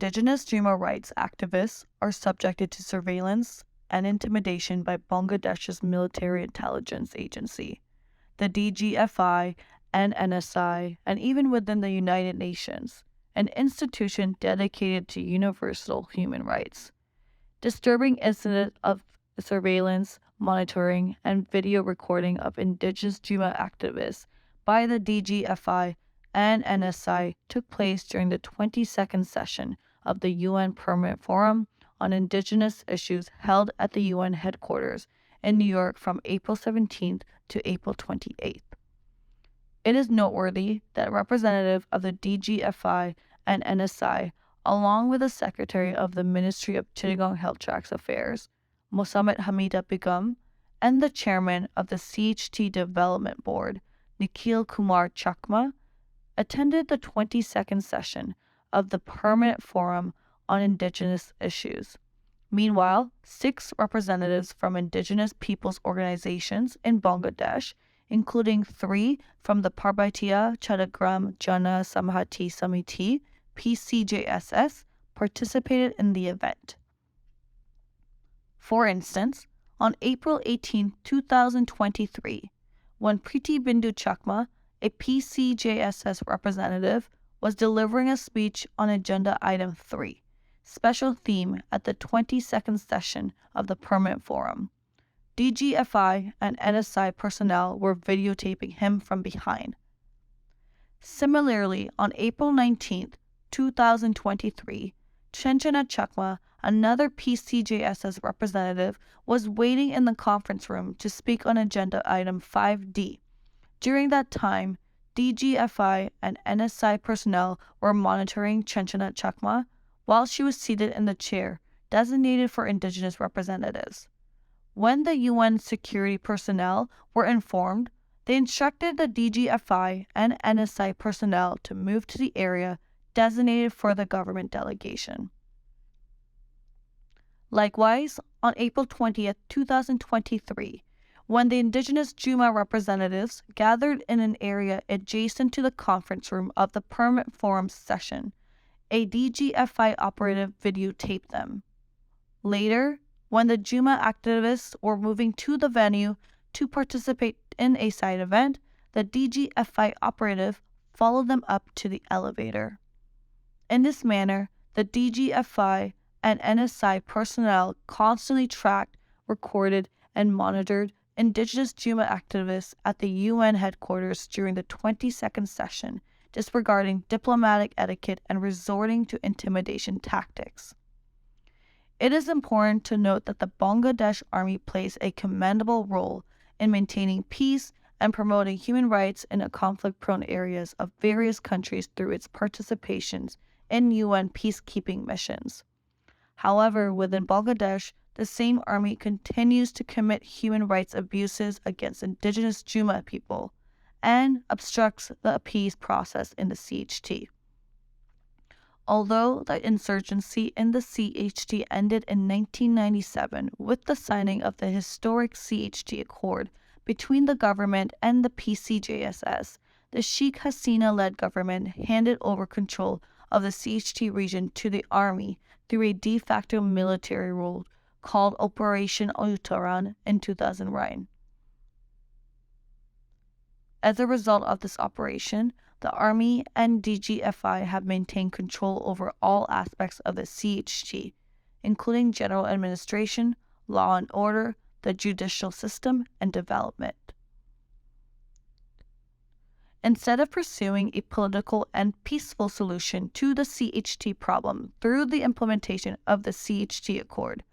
Indigenous Jumma rights activists are subjected to surveillance and intimidation by Bangladesh's military intelligence agency, the DGFI and NSI, and even within the United Nations, an institution dedicated to universal human rights. Disturbing incidents of surveillance, monitoring, and video recording of Indigenous Jumma activists by the DGFI and NSI took place during the 22nd session of the UN Permanent Forum on Indigenous Issues held at the UN headquarters in New York from April 17th to April 28th. It is noteworthy that representatives of the DGFI and NSI, along with the Secretary of the Ministry of Chittagong Health Tracts Affairs, Mosammed Hamida Begum, and the Chairman of the CHT Development Board, Nikhil Kumar Chakma, attended the 22nd session of the Permanent Forum on Indigenous Issues. Meanwhile, 6 representatives from Indigenous peoples organizations in Bangladesh, including 3 from the Parbatiya Chadagram Jana Samhati Samiti, PCJSS, participated in the event. For instance, on April 18, 2023, when Priti Bindu Chakma, a PCJSS representative, was delivering a speech on Agenda Item 3, special theme at the 22nd session of the Permanent Forum, DGFI and NSI personnel were videotaping him from behind. Similarly, on April 19, 2023, Chenchana Chakma, another PCJSS representative, was waiting in the conference room to speak on Agenda Item 5D. During that time, DGFI and NSI personnel were monitoring Chenchana Chakma while she was seated in the chair designated for Indigenous representatives. When the UN security personnel were informed, they instructed the DGFI and NSI personnel to move to the area designated for the government delegation. Likewise, on April 20, 2023, when the Indigenous Jumma representatives gathered in an area adjacent to the conference room of the Permanent Forum session, a DGFI operative videotaped them. Later, when the Jumma activists were moving to the venue to participate in a side event, the DGFI operative followed them up to the elevator. In this manner, the DGFI and NSI personnel constantly tracked, recorded, and monitored Indigenous Jumma activists at the UN headquarters during the 22nd session, disregarding diplomatic etiquette and resorting to intimidation tactics. It is important to note that the Bangladesh Army plays a commendable role in maintaining peace and promoting human rights in conflict-prone areas of various countries through its participations in UN peacekeeping missions. However, within Bangladesh, the same army continues to commit human rights abuses against Indigenous Jumma people and obstructs the peace process in the CHT. Although the insurgency in the CHT ended in 1997 with the signing of the historic CHT Accord between the government and the PCJSS, the Sheikh Hasina-led government handed over control of the CHT region to the army through a de facto military rule called Operation Uttaran in 2009. As a result of this operation, the Army and DGFI have maintained control over all aspects of the CHT, including general administration, law and order, the judicial system, and development. Instead of pursuing a political and peaceful solution to the CHT problem through the implementation of the CHT Accord,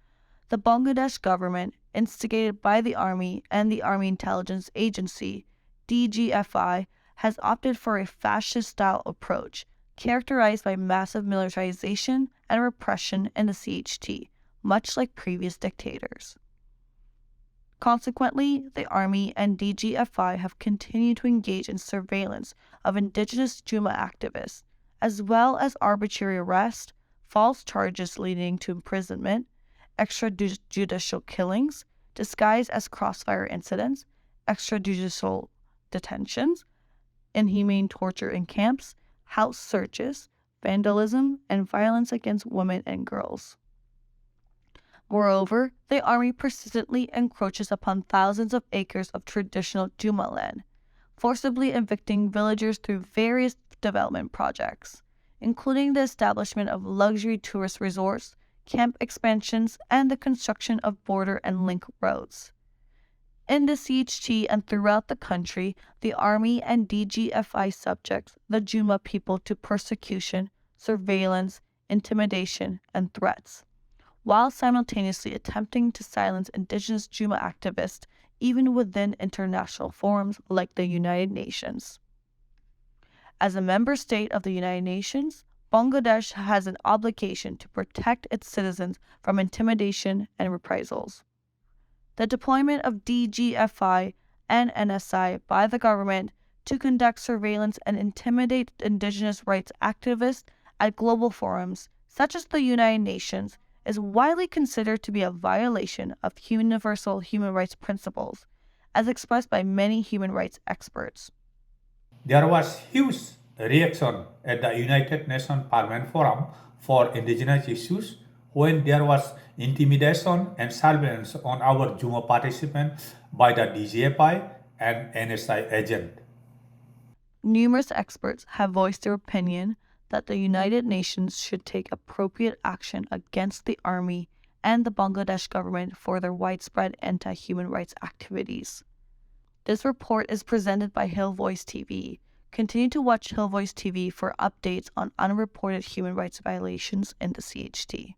the Bangladesh government, instigated by the Army and the Army Intelligence Agency, DGFI, has opted for a fascist-style approach characterized by massive militarization and repression in the CHT, much like previous dictators. Consequently, the Army and DGFI have continued to engage in surveillance of Indigenous Jumma activists, as well as arbitrary arrest, false charges leading to imprisonment, extrajudicial killings, disguised as crossfire incidents, extrajudicial detentions, inhumane torture in camps, house searches, vandalism, and violence against women and girls. Moreover, the army persistently encroaches upon thousands of acres of traditional Jumma land, forcibly evicting villagers through various development projects, including the establishment of luxury tourist resorts, camp expansions, and the construction of border and link roads. In the CHT and throughout the country, the Army and DGFI subjects the Jumma people to persecution, surveillance, intimidation, and threats, while simultaneously attempting to silence Indigenous Jumma activists even within international forums like the United Nations. As a member state of the United Nations, Bangladesh has an obligation to protect its citizens from intimidation and reprisals. The deployment of DGFI and NSI by the government to conduct surveillance and intimidate Indigenous rights activists at global forums, such as the United Nations, is widely considered to be a violation of universal human rights principles, as expressed by many human rights experts. There was huge reaction at the United Nations Parliament Forum for Indigenous Issues when there was intimidation and surveillance on our Jumma participants by the DGFI and NSI agent. Numerous experts have voiced their opinion that the United Nations should take appropriate action against the army and the Bangladesh government for their widespread anti-human rights activities. This report is presented by Hill Voice TV. Continue to watch Hill Voice TV for updates on unreported human rights violations in the CHT.